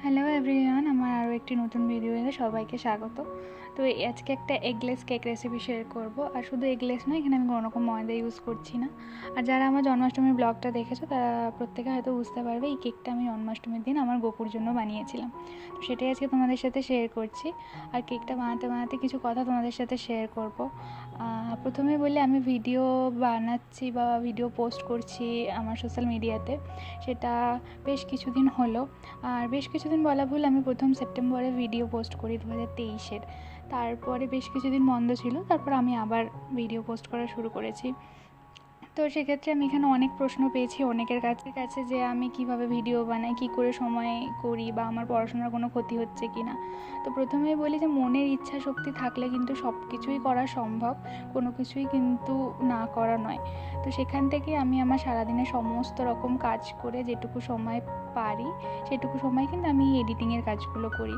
Hello everyone, আমার আরও একটি নতুন ভিডিওতে সবাইকে স্বাগত। তো আজকে একটা এগলেস কেক রেসিপি শেয়ার করব। আর শুধু এগলেস নয়, এখানে আমি কোনো রকম ময়দা ইউজ করছি না। আর যারা আমার জন্মাষ্টমীর ব্লগটা দেখেছো তারা প্রত্যেকে হয়তো বুঝতে পারবে এই কেকটা আমি জন্মাষ্টমীর দিন আমার গোপুর জন্য বানিয়েছিলাম। তো সেটাই আজকে তোমাদের সাথে শেয়ার করছি। আর কেকটা বানাতে বানাতে কিছু কথা তোমাদের সাথে শেয়ার করব। প্রথমে বলি, আমি ভিডিও বানাচ্ছি বা ভিডিও পোস্ট করছি আমার সোশ্যাল মিডিয়াতে, সেটা বেশ কিছুদিন হলো। আর বেশ কিছুদিন বলা ভুল, আমি প্রথম সেপ্টেম্বরে ভিডিও পোস্ট করি 2023-এর। তারপরে বেশ কিছুদিন বন্ধ ছিল, তারপর আমি আবার ভিডিও পোস্ট করা শুরু করেছি। তো সেক্ষেত্রে আমি এখানে অনেক প্রশ্ন পেয়েছি অনেকের কাছে যে আমি কিভাবে ভিডিও বানাই, কী করে সময় করি, বা আমার পড়াশোনার কোনো ক্ষতি হচ্ছে কি না। তো প্রথমেই বলি যে মনের ইচ্ছা শক্তি থাকলে কিন্তু সব কিছুই করা সম্ভব, কোনো কিছুই কিন্তু না করা নয়। তো সেখান থেকে আমি আমার সারাদিনে সমস্ত রকম কাজ করে যেটুকু সময় পারি সেটুকু সময় কিন্তু আমি এডিটিংয়ের কাজগুলো করি।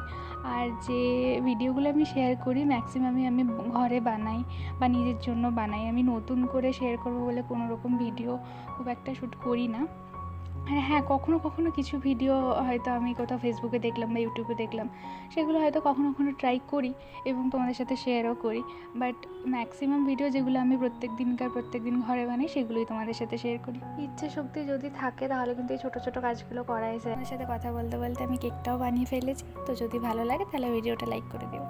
আর যে ভিডিওগুলো আমি শেয়ার করি ম্যাক্সিমামই আমি ঘরে বানাই বা নিজের জন্য বানাই। আমি নতুন করে শেয়ার করবো বলে কোনো রকম ভিডিও খুব একটা শ্যুট করি না। আর হ্যাঁ, কখনো কখনো কিছু ভিডিও হয়তো আমি কোথাও ফেসবুকে দেখলাম বা ইউটিউবে দেখলাম, সেগুলো হয়তো কখনো কখনো ট্রাই করি এবং তোমাদের সাথে শেয়ারও করি। বাট ম্যাক্সিমাম ভিডিও যেগুলো আমি প্রত্যেক দিন ঘরে বানাই সেগুলোই তোমাদের সাথে শেয়ার করি। ইচ্ছে শক্তি যদি থাকে তাহলে কিন্তু এই ছোটো ছোটো কাজগুলো করাই যায়। আমার সাথে কথা বলতে বলতে আমি কেকটাও বানিয়ে ফেলেছি। তো যদি ভালো লাগে তাহলে ভিডিওটা লাইক করে দিও।